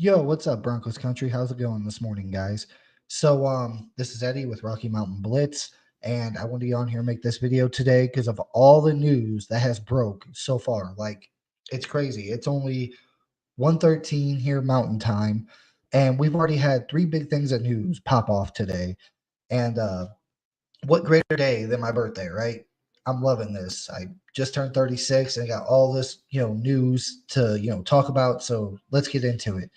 Yo, what's up, Broncos country? How's it going this morning, guys? This is Eddie with Rocky Mountain Blitz, and I want to get on here and make this video today because of all the news that has broke so far. Like, it's crazy. It's only 1:13 here Mountain Time, and we've already had three big things of news pop off today. And what greater day than my birthday, right? I'm loving this. I just turned 36 and I got all this, news to, talk about. So let's get into it.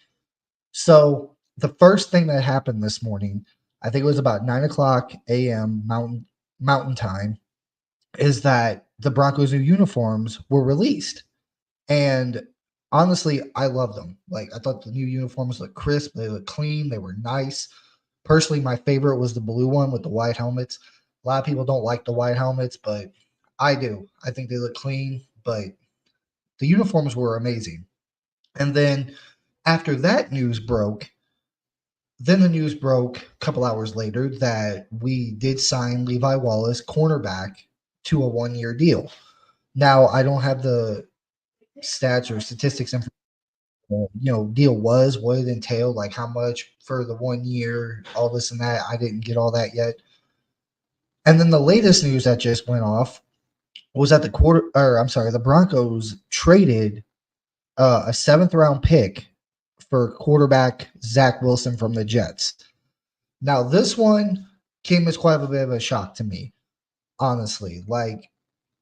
So the first thing that happened this morning, I think it was about 9 o'clock a.m. Mountain Time, is that the Broncos' new uniforms were released, and honestly, I love them. Like I thought the new uniforms looked crisp, they looked clean, they were nice. Personally, my favorite was the blue one with the white helmets. A lot of people don't like the white helmets, but I do. I think they look clean, but the uniforms were amazing. And then after that news broke, then the news broke a couple hours later that we did sign Levi Wallace, cornerback, to a 1 year deal. Now, I don't have the stats or statistics information, deal was, what it entailed, like how much for the 1 year, all this and that. I didn't get all that yet. And then the latest news that just went off was that the Broncos traded a seventh round pick for quarterback Zach Wilson from the Jets. Now, this one came as quite a bit of a shock to me, honestly. Like,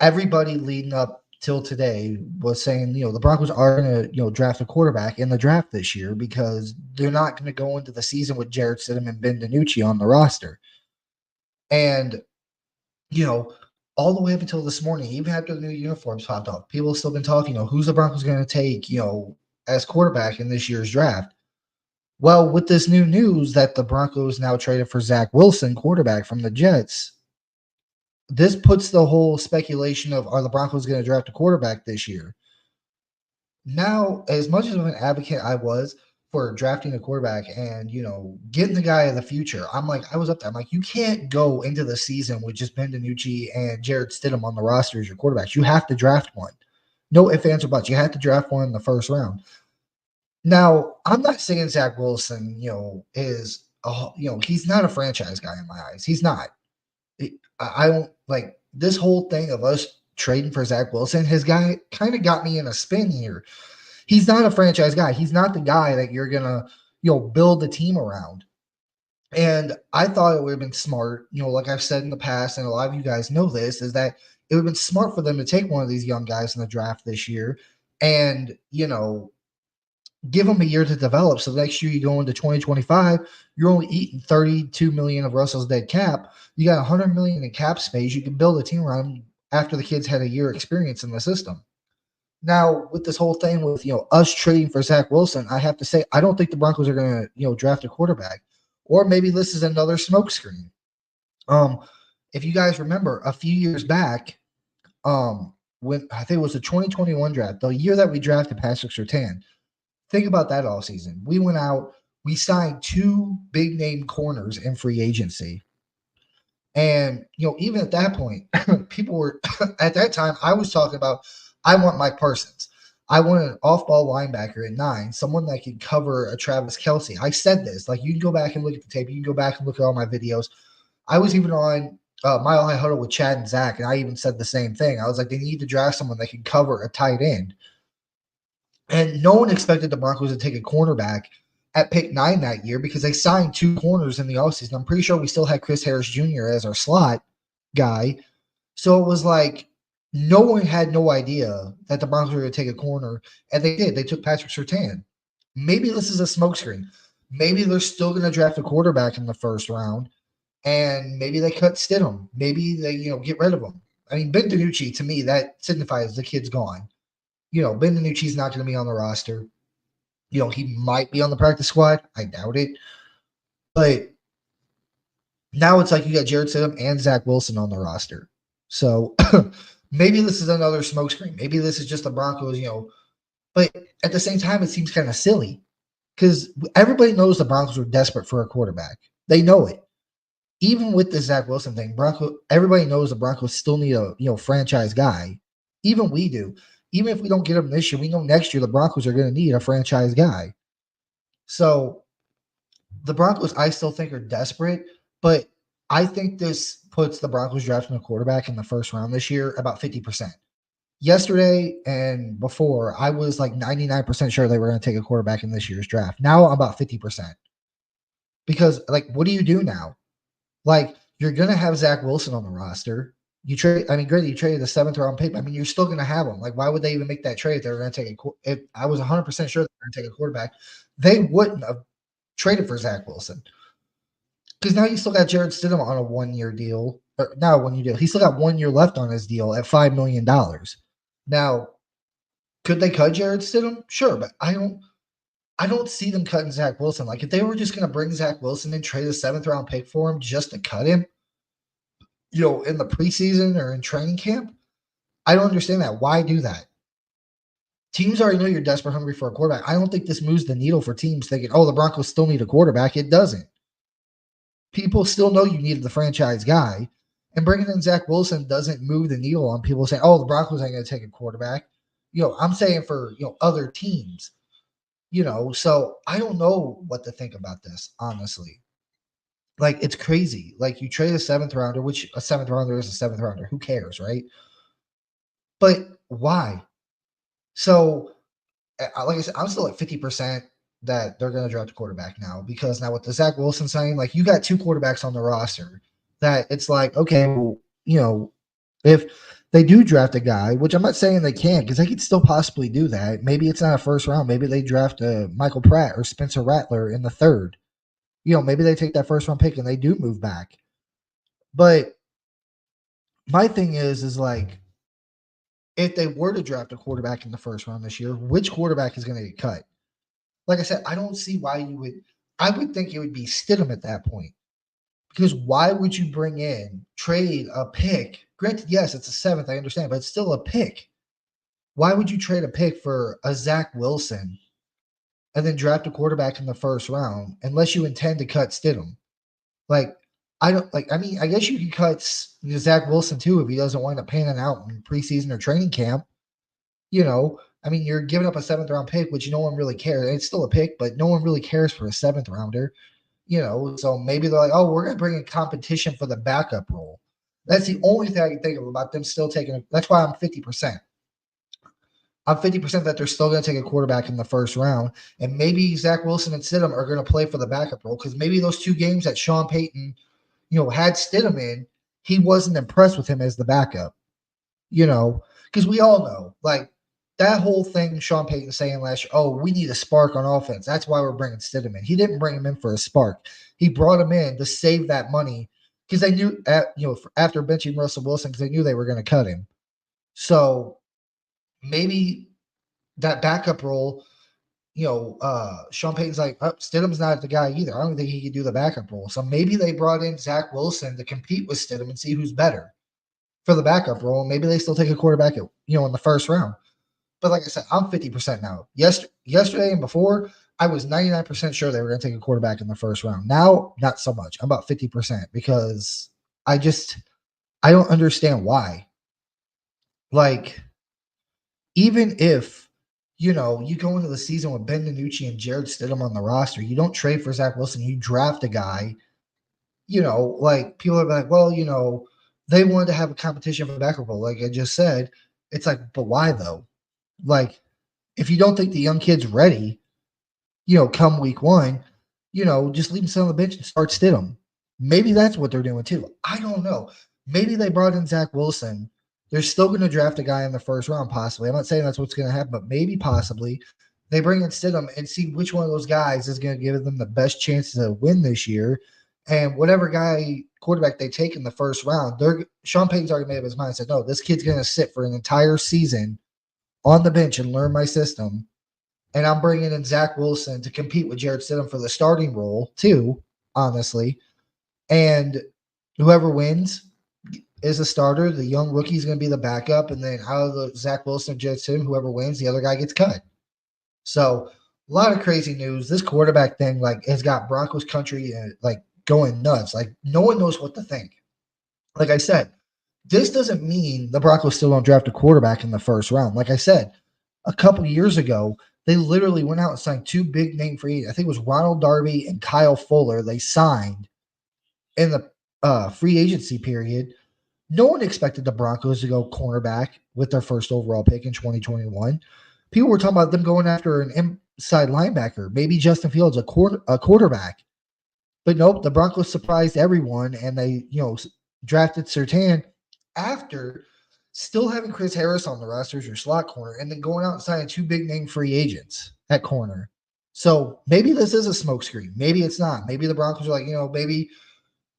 everybody leading up till today was saying, the Broncos are going to, draft a quarterback in the draft this year because they're not going to go into the season with Jarrett Stidham and Ben DiNucci on the roster. And, you know, all the way up until this morning, even after the new uniforms popped up, people have still been talking, who's the Broncos going to take, as quarterback in this year's draft? Well, with this new news that the Broncos now traded for Zach Wilson, quarterback from the Jets, this puts the whole speculation of, are the Broncos going to draft a quarterback this year? Now, as much as of an advocate I was for drafting a quarterback and, getting the guy of the future, I was up there. I'm like, you can't go into the season with just Ben DiNucci and Jarrett Stidham on the roster as your quarterbacks. You have to draft one. No ifs, ands, or buts. You have to draft one in the first round. Now, I'm not saying Zach Wilson, he's not a franchise guy in my eyes. He's not. I don't like this whole thing of us trading for Zach Wilson. His guy kind of got me in a spin here. He's not a franchise guy. He's not the guy that you're gonna, build the team around. And I thought it would have been smart, like I've said in the past, and a lot of you guys know this, is that it would have been smart for them to take one of these young guys in the draft this year and, give them a year to develop. So next year you go into 2025, you're only eating 32 million of Russell's dead cap. You got 100 million in cap space. You can build a team around him after the kids had a year experience in the system. Now, with this whole thing with, us trading for Zach Wilson, I have to say, I don't think the Broncos are going to, draft a quarterback. Or maybe this is another smokescreen. Um, if you guys remember a few years back, when I think it was the 2021 draft, the year that we drafted Patrick Surtain, think about that all season. We went out, we signed two big name corners in free agency. And, even at that point, people were, at that time, I was talking about, I want Mike Parsons. I want an off ball linebacker at 9, someone that could cover a Travis Kelce. I said this, like, you can go back and look at the tape. You can go back and look at all my videos. I was even on Mile High Huddle with Chad and Zach, and I even said the same thing. I was like, they need to draft someone that can cover a tight end. And no one expected the Broncos to take a cornerback at pick 9 that year because they signed two corners in the offseason. I'm pretty sure we still had Chris Harris Jr. as our slot guy. So it was like no one had no idea that the Broncos were going to take a corner, and they did. They took Patrick Surtain. Maybe this is a smokescreen. Maybe they're still going to draft a quarterback in the first round, and maybe they cut Stidham. Maybe they, get rid of him. I mean, Ben DiNucci, to me, that signifies the kid's gone. Ben DiNucci's not going to be on the roster. He might be on the practice squad. I doubt it. But now it's like you got Jarrett Stidham and Zach Wilson on the roster. So maybe this is another smokescreen. Maybe this is just the Broncos, But at the same time, it seems kind of silly because everybody knows the Broncos were desperate for a quarterback. They know it. Even with the Zach Wilson thing, everybody knows the Broncos still need a franchise guy. Even we do. Even if we don't get him this year, we know next year the Broncos are going to need a franchise guy. So the Broncos, I still think, are desperate, but I think this puts the Broncos drafting a quarterback in the first round this year about 50%. Yesterday and before, I was like 99% sure they were going to take a quarterback in this year's draft. Now I'm about 50% because, like, what do you do now? Like, you're going to have Zach Wilson on the roster. You trade, I mean, granted, you traded the seventh round pick. I mean, you're still going to have him. Like, why would they even make that trade if they were going to take if I was 100% sure they were going to take a quarterback, they wouldn't have traded for Zach Wilson. Because now you still got Jared Stidham on a 1-year deal. Or not a 1-year deal. He still got 1 year left on his deal at $5 million. Now, could they cut Jared Stidham? Sure, but I don't see them cutting Zach Wilson. Like, if they were just going to bring Zach Wilson and trade a seventh round pick for him just to cut him, in the preseason or in training camp, I don't understand that. Why do that? Teams already know you're desperate hungry for a quarterback. I don't think this moves the needle for teams thinking, oh, the Broncos still need a quarterback. It doesn't. People still know you needed the franchise guy. And bringing in Zach Wilson doesn't move the needle on people saying, oh, the Broncos ain't going to take a quarterback. I'm saying for, other teams, so I don't know what to think about this, honestly. Like, it's crazy. Like, you trade a seventh rounder, which a seventh rounder is a seventh rounder. Who cares, right? But why? So, like I said, I'm still at 50% that they're going to draft a quarterback now because now with the Zach Wilson signing, like, you got two quarterbacks on the roster that it's like, okay, well, if they do draft a guy, which I'm not saying they can't because they could still possibly do that. Maybe it's not a first round. Maybe they draft Michael Pratt or Spencer Rattler in the third. Maybe they take that first round pick and they do move back. But my thing is like, if they were to draft a quarterback in the first round this year, which quarterback is going to get cut? Like I said, I don't see why you would. I would think it would be Stidham at that point. Because why would you trade a pick? Granted, yes, it's a seventh, I understand, but it's still a pick. Why would you trade a pick for a Zach Wilson and then draft a quarterback in the first round unless you intend to cut Stidham? Like, I guess you could cut Zach Wilson too if he doesn't wind up panning out in preseason or training camp. You're giving up a seventh round pick, which no one really cares. It's still a pick, but no one really cares for a seventh rounder. So maybe they're like, oh, we're going to bring in competition for the backup role. That's the only thing I can think of about them still taking. That's why I'm 50%. I'm 50% that they're still going to take a quarterback in the first round. And maybe Zach Wilson and Stidham are going to play for the backup role because maybe those two games that Sean Payton, had Stidham in, he wasn't impressed with him as the backup. Because we all know, like, that whole thing Sean Payton saying last year, oh, we need a spark on offense. That's why we're bringing Stidham in. He didn't bring him in for a spark. He brought him in to save that money because they knew, after benching Russell Wilson, because they knew they were going to cut him. So maybe that backup role, Sean Payton's like, oh, Stidham's not the guy either. I don't think he could do the backup role. So maybe they brought in Zach Wilson to compete with Stidham and see who's better for the backup role. Maybe they still take a quarterback, in the first round. But like I said, I'm 50% now. Yesterday and before, I was 99% sure they were going to take a quarterback in the first round. Now, not so much. I'm about 50% because I don't understand why. Like, even if, you go into the season with Ben DiNucci and Jared Stidham on the roster, you don't trade for Zach Wilson, you draft a guy, like, people are like, well, they wanted to have a competition for the backup role. Like I just said, it's like, but why though? Like, if you don't think the young kid's ready, come week one, just leave him sit on the bench and start Stidham. Maybe that's what they're doing too. I don't know. Maybe they brought in Zach Wilson. They're still going to draft a guy in the first round, possibly. I'm not saying that's what's going to happen, but maybe possibly they bring in Stidham and see which one of those guys is going to give them the best chance to win this year. And whatever quarterback they take in the first round, Sean Payton's already made up his mind and said, no, this kid's going to sit for an entire season on the bench and learn my system. And I'm bringing in Zach Wilson to compete with Jared Stidham for the starting role too, honestly. And whoever wins is a starter. The young rookie is going to be the backup. And then out of the Zach Wilson and Jared Stidham, whoever wins, the other guy gets cut. So a lot of crazy news. This quarterback thing, like, has got Broncos country like going nuts. Like, no one knows what to think. Like I said, this doesn't mean the Broncos still don't draft a quarterback in the first round. Like I said, a couple years ago, They literally went out and signed two big name free agents. I think it was Ronald Darby and Kyle Fuller. They signed in the free agency period. No one expected the Broncos to go cornerback with their first overall pick in 2021. People were talking about them going after an inside linebacker, maybe Justin Fields, a quarterback. But nope, the Broncos surprised everyone, and they, drafted Surtain after still having Chris Harris on the roster as your slot corner, and then going out and signing two big name free agents at corner. So maybe this is a smokescreen. Maybe it's not. Maybe the Broncos are like, maybe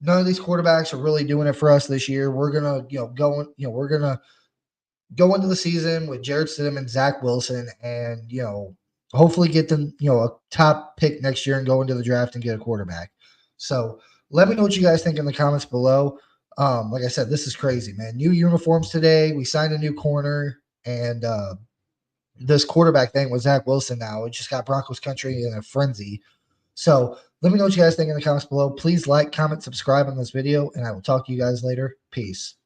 none of these quarterbacks are really doing it for us this year. We're gonna, we're gonna go into the season with Jarrett Stidham and Zach Wilson, and hopefully get them, a top pick next year and go into the draft and get a quarterback. So let me know what you guys think in the comments below. Like I said, this is crazy, man. New uniforms today. We signed a new corner, and this quarterback thing with Zach Wilson now, it just got Broncos country in a frenzy. So let me know what you guys think in the comments below. Please like, comment, subscribe on this video, and I will talk to you guys later. Peace.